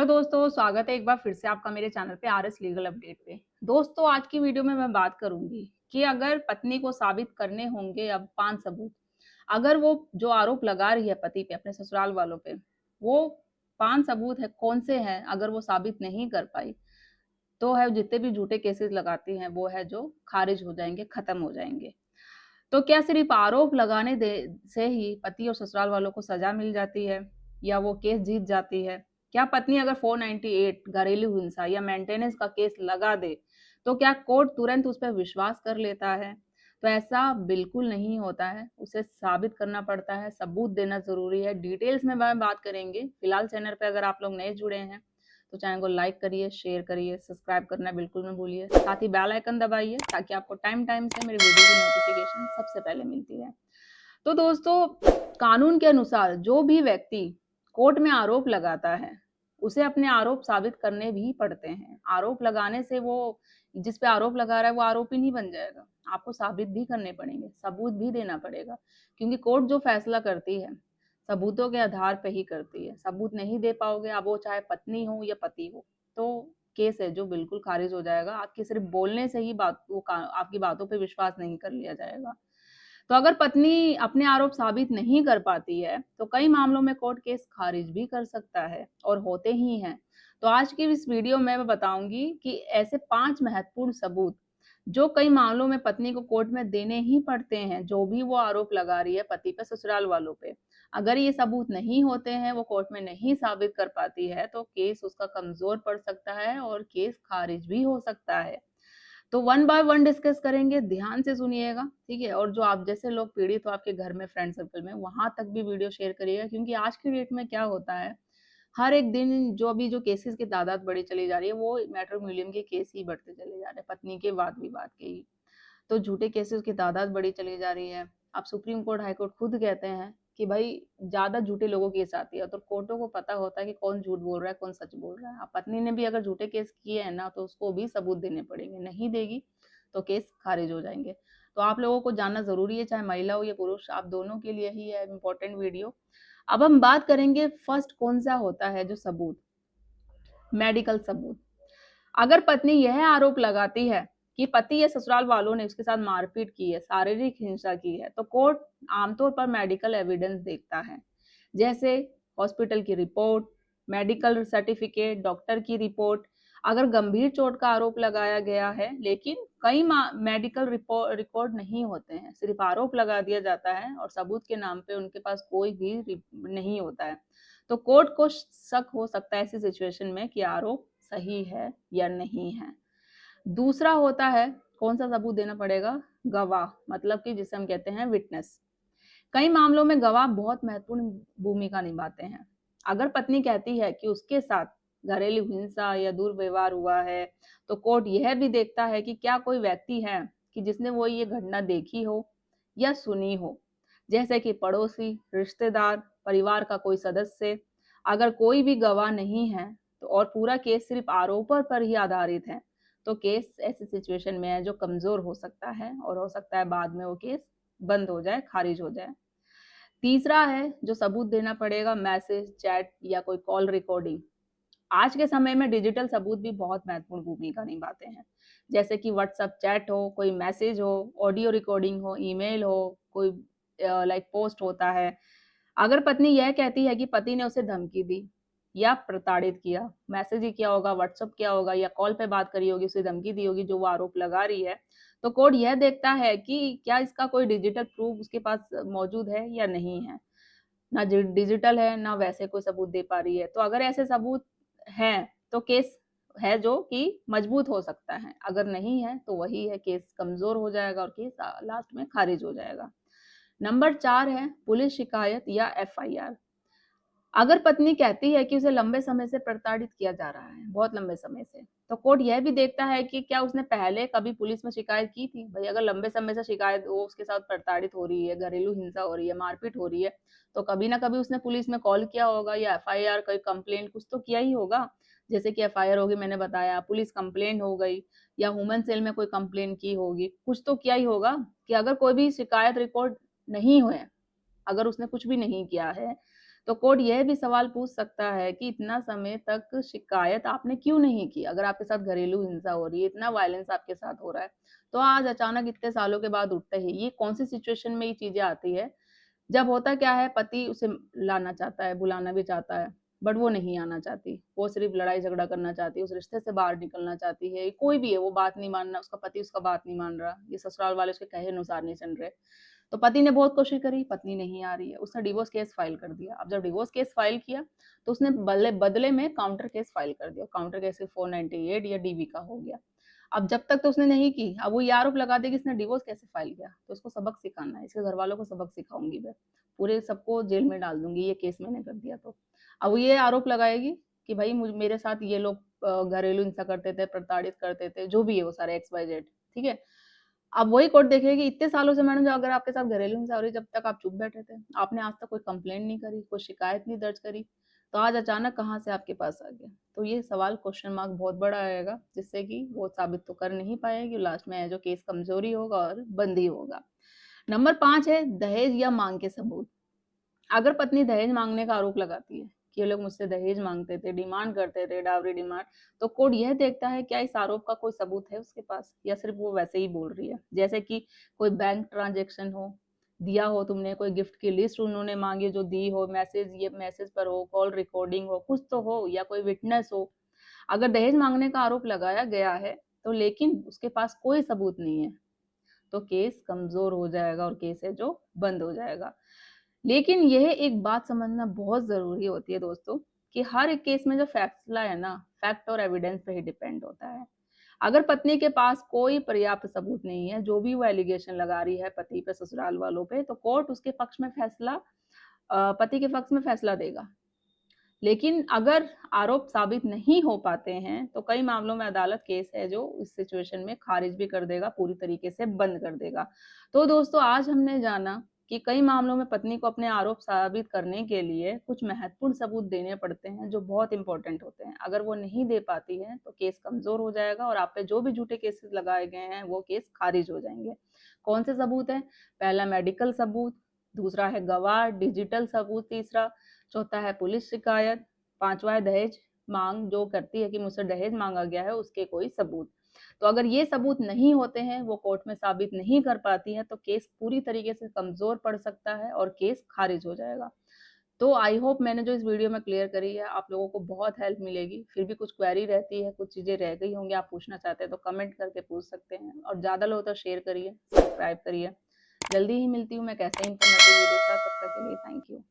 Hello दोस्तों, स्वागत है एक बार फिर से आपका मेरे चैनल पे आरएस लीगल अपडेट पे। दोस्तों, आज की वीडियो में मैं बात करूंगी कि अगर पत्नी को साबित करने होंगे अब 5 सबूत। अगर वो जो आरोप लगा रही है पति पे, अपने ससुराल वालों पे, वो 5 सबूत है, कौन से हैं, अगर वो साबित नहीं कर पाई, तो है जितने भी झूठे केसेस लगाती हैं वो है जो खारिज हो जाएंगे, खत्म हो जाएंगे। तो क्या सिर्फ आरोप लगाने दे से ही पति और ससुराल वालों को सजा मिल जाती है या वो केस जीत जाती है? क्या पत्नी अगर 498 घरेलू हिंसा या मेंटेनेंस का केस लगा दे, तो क्या कोर्ट तुरंत उस पर विश्वास कर लेता है? तो ऐसा बिल्कुल नहीं होता है, उसे साबित करना पड़ता है, सबूत देना ज़रूरी है। डिटेल्स में बात करेंगे। फिलहाल चैनल पे अगर आप लोग नए जुड़े हैं, तो चैनल को लाइक करिए, शेयर करिए, सब्सक्राइब करना बिल्कुल मत भूलिए। साथ ही बेल आइकन दबाइए ताकि आपको टाइम टाइम से मेरी वीडियो की नोटिफिकेशन सबसे पहले मिलती रहे। तो दोस्तों, कानून के अनुसार जो भी व्यक्ति कोर्ट में आरोप लगाता है, उसे अपने आरोप साबित करने भी पड़ते हैं। आरोप लगाने से वो जिस पे आरोप लगा रहा है वो आरोपी नहीं बन जाएगा। आपको साबित भी करने पड़ेंगे, सबूत भी देना पड़ेगा, क्योंकि कोर्ट जो फैसला करती है सबूतों के आधार पे ही करती है। सबूत नहीं दे पाओगे, अब वो चाहे पत्नी हो या पति हो, तो केस है जो बिल्कुल खारिज हो जाएगा। आपके सिर्फ बोलने से ही आपकी बातों पे विश्वास नहीं कर लिया जाएगा। तो अगर पत्नी अपने आरोप साबित नहीं कर पाती है, तो कई मामलों में कोर्ट केस खारिज भी कर सकता है और होते ही हैं। तो आज की इस वीडियो में मैं बताऊंगी कि ऐसे 5 महत्वपूर्ण सबूत जो कई मामलों में पत्नी को कोर्ट में देने ही पड़ते हैं, जो भी वो आरोप लगा रही है पति पे, ससुराल वालों पे। अगर ये सबूत नहीं होते हैं, वो कोर्ट में नहीं साबित कर पाती है, तो केस उसका कमजोर पड़ सकता है और केस खारिज भी हो सकता है। तो वन बाय वन डिस्कस करेंगे, ध्यान से सुनिएगा, ठीक है? और जो आप जैसे लोग पीड़ित हो आपके घर में, फ्रेंड सर्कल में, वहां तक भी वीडियो शेयर करिएगा, क्योंकि आज की डेट में क्या होता है, हर एक दिन जो अभी जो केसेस की तादाद बढ़ी चली जा रही है, वो मैट्रिमोनियम के केस ही बढ़ते चले जा रहे हैं, पत्नी के वाद विवाद के ही। तो झूठे केसेस की तादाद बढ़ी चली जा रही है। अब सुप्रीम कोर्ट, हाई कोर्ट खुद कहते हैं कि भाई ज्यादा झूठे लोगों की केस आती है, तो कोर्टों को पता होता है कि कौन झूठ बोल रहा है, कौन सच बोल रहा है। अब पत्नी ने भी अगर झूठे केस किए हैं ना, तो उसको भी सबूत देने पड़ेंगे। नहीं देगी तो केस खारिज हो जाएंगे। तो आप लोगों को जानना जरूरी है, चाहे महिला हो या पुरुष, आप दोनों के लिए ही है इम्पोर्टेंट वीडियो। अब हम बात करेंगे फर्स्ट कौन सा होता है जो सबूत, मेडिकल सबूत। अगर पत्नी यह आरोप लगाती है कि पति या ससुराल वालों ने उसके साथ मारपीट की है, शारीरिक हिंसा की है, तो कोर्ट आमतौर पर मेडिकल एविडेंस देखता है, जैसे हॉस्पिटल की रिपोर्ट, मेडिकल सर्टिफिकेट, डॉक्टर की रिपोर्ट। अगर गंभीर चोट का आरोप लगाया गया है, लेकिन कई मेडिकल रिकॉर्ड नहीं होते हैं, सिर्फ आरोप लगा दिया जाता है और सबूत के नाम पे उनके पास कोई भी नहीं होता है, तो कोर्ट को शक हो सकता है ऐसी सिचुएशन में कि आरोप सही है या नहीं है। दूसरा होता है, कौन सा सबूत देना पड़ेगा? गवाह, मतलब कि जिसे हम कहते हैं विटनेस। कई मामलों में गवाह बहुत महत्वपूर्ण भूमिका निभाते हैं। अगर पत्नी कहती है कि उसके साथ घरेलू हिंसा या दुर्व्यवहार हुआ है, तो कोर्ट यह भी देखता है कि क्या कोई व्यक्ति है कि जिसने वो ये घटना देखी हो या सुनी हो, जैसे कि पड़ोसी, रिश्तेदार, परिवार का कोई सदस्य। अगर कोई भी गवाह नहीं है, तो और पूरा केस सिर्फ आरोपों पर ही आधारित है, तो केस ऐसी सिचुएशन में है जो कमजोर हो सकता है और हो सकता है बाद में वो केस बंद हो जाए, खारिज हो जाए। तीसरा है जो सबूत देना पड़ेगा, मैसेज, चैट या कोई कॉल रिकॉर्डिंग। आज के समय में डिजिटल सबूत भी बहुत महत्वपूर्ण भूमिका निभाते हैं, जैसे कि व्हाट्सएप चैट हो, कोई मैसेज हो, ऑडियो रिकॉर्डिंग हो, ईमेल हो, कोई लाइक पोस्ट होता है। अगर पत्नी यह कहती है कि पति ने उसे धमकी दी या प्रताड़ित किया, मैसेज ही किया होगा, व्हाट्सएप किया होगा या कॉल पे बात करी होगी, उसे धमकी दी होगी, जो वो आरोप लगा रही है, तो कोर्ट यह देखता है कि क्या इसका कोई डिजिटल प्रूफ उसके पास मौजूद है या नहीं है। ना डिजिटल है, ना वैसे कोई सबूत दे पा रही है। तो अगर ऐसे सबूत हैं, तो केस है जो कि मजबूत हो सकता है। अगर नहीं है, तो वही है, केस कमज़ोर हो जाएगा और केस लास्ट में खारिज हो जाएगा। नंबर 4 है पुलिस शिकायत या एफआईआर। अगर पत्नी कहती है कि उसे लंबे समय से प्रताड़ित किया जा रहा है, बहुत लंबे समय से, तो कोर्ट यह भी देखता है कि क्या उसने पहले कभी पुलिस में शिकायत की थी। भाई अगर लंबे समय से शिकायत, वो उसके साथ प्रताड़ित हो रही है, घरेलू हिंसा हो रही है, मारपीट हो रही है, तो कभी ना कभी उसने पुलिस में कॉल किया होगा या एफआईआर, कोई कंप्लेंट कुछ तो किया ही होगा। जैसे कि एफआईआर होगी, मैंने बताया, पुलिस कंप्लेंट हो गई या ह्यूमन सेल में कोई कंप्लेंट की होगी, कुछ तो किया ही होगा। कि अगर कोई भी शिकायत रिकॉर्ड नहीं हुए, अगर उसने कुछ भी नहीं किया है, तो कोर्ट यह भी सवाल पूछ सकता है कि इतना समय तक शिकायत आपने क्यों नहीं की? अगर आपके साथ घरेलू हिंसा हो रही है, इतना वायलेंस आपके साथ हो रहा है, तो आज अचानक इतने सालों के बाद उठते ही ये कौन-सी सिचुएशन में ये चीज़ें आती है? जब होता क्या है, पति उसे लाना चाहता है, बुलाना भी चाहता है, बट वो नहीं आना चाहती। वो सिर्फ़ लड़ाई-झगड़ा करना चाहती है, उस रिश्ते से बाहर निकलना चाहती है। कोई भी है, वो बात नहीं मान रहा, उसका पति उसका बात नहीं मान रहा, ये ससुराल वाले उसके कहे अनुसार नहीं चल रहे। तो पति ने बहुत कोशिश करी, पत्नी नहीं आ रही है, उसने डिवोर्स केस फाइल कर दिया। अब जब डिवोर्स केस फाइल किया, तो उसने बदले में काउंटर केस फाइल कर दिया। काउंटर केस 498 या डीवी का हो गया। अब जब तक तो उसने नहीं की, अब वो ये आरोप लगा दे कि इसने डिवोर्स कैसे फाइल किया, तो उसको सबक सिखाना है, इसके घरवालों को सबक सिखाऊँगी मैं। पूरे सबको जेल में डाल दूँगी ये केस मैंने कर दिया तो। अब वो ये आरोप लगाएगी कि भई मेरे साथ ये लोग घरेलू हिंसा करते थे, प्रताड़ित करते थे, जो भी है वो सारे एक्स, वाई, ज़ेड, ठीक है? अब वही कोर्ट देखेगी इतने सालों से मैडम जो अगर आपके साथ घरेलू हिंसा हो रही है, जब तक आप चुप बैठे थे, आपने आज तक कोई कंप्लेंट नहीं करी, कोई शिकायत नहीं दर्ज करी, तो आज अचानक कहाँ से आपके पास आ गया? तो ये सवाल क्वेश्चन मार्क बहुत बड़ा आएगा, जिससे कि वो साबित तो कर नहीं पाएगी, लास्ट में जो केस कमज़ोरी होगा और बंद ही होगा। नंबर 5 है दहेज या माँग के सबूत। अगर पत्नी दहेज माँगने का आरोप लगाती है कि ये लोग मुझसे दहेज माँगते थे, डिमांड करते थे, डावरी डिमांड, तो कोर्ट यह देखता है क्या इस आरोप का कोई सबूत है उसके पास या सिर्फ़ वो वैसे ही बोल रही है। जैसे कि कोई बैंक ट्रांज़ैक्शन हो, दिया हो तुमने, कोई गिफ्ट की लिस्ट उन्होंने माँगी जो दी हो, मैसेज ये मैसेज पर हो, कॉल रिकॉर्डिंग हो, कुछ तो हो या कोई विटनेस हो। अगर दहेज माँगने का आरोप लगाया गया है, तो लेकिन उसके पास कोई सबूत नहीं है, तो केस कमज़ोर हो जाएगा और केस है जो बंद हो जाएगा। लेकिन यह एक बात समझना बहुत ज़रूरी होती है दोस्तों कि हर एक केस में जो फैसला है ना, फैक्ट और एविडेंस पे ही डिपेंड होता है। अगर पत्नी के पास कोई पर्याप्त सबूत नहीं है, जो भी वो एलिगेशन लगा रही है पति पे, ससुराल वालों पे, तो कोर्ट उसके पक्ष में फैसला पति के पक्ष में फैसला देगा। लेकिन अगर आरोप साबित नहीं हो पाते हैं, तो कई मामलों में अदालत केस है जो इस सिचुएशन में खारिज भी कर देगा, पूरी तरीके से बंद कर देगा। तो दोस्तों आज हमने जाना कि कई मामलों में पत्नी को अपने आरोप साबित करने के लिए कुछ महत्वपूर्ण सबूत देने पड़ते हैं जो बहुत इंपॉर्टेंट होते हैं। अगर वो नहीं दे पाती है तो केस कमज़ोर हो जाएगा और आप पे जो भी झूठे केसेस लगाए गए हैं वो केस खारिज हो जाएँगे। कौन से सबूत हैं? पहला मेडिकल सबूत, दूसरा है गवाह, डिजिटल सबूत तीसरा, चौथा है पुलिस शिकायत, पाँचवा है दहेज माँग जो करती है कि मुझसे दहेज माँगा गया है उसके कोई सबूत। तो अगर ये सबूत नहीं होते हैं, वो कोर्ट में साबित नहीं कर पाती है, तो केस पूरी तरीके से कमज़ोर पड़ सकता है और केस खारिज हो जाएगा। तो आई होप मैंने जो इस वीडियो में क्लियर करी है, आप लोगों को बहुत हेल्प मिलेगी। फिर भी कुछ क्वेरी रहती है, कुछ चीज़ें रह गई होंगी, आप पूछना चाहते हैं तो कमेंट करके पूछ सकते हैं और ज़्यादा लोगों तक शेयर करिए, सब्सक्राइब करिए। जल्दी ही मिलती हूँ मैं कैसे इन्फॉर्मेटिव वीडियो के साथ, तब तक के लिए थैंक यू।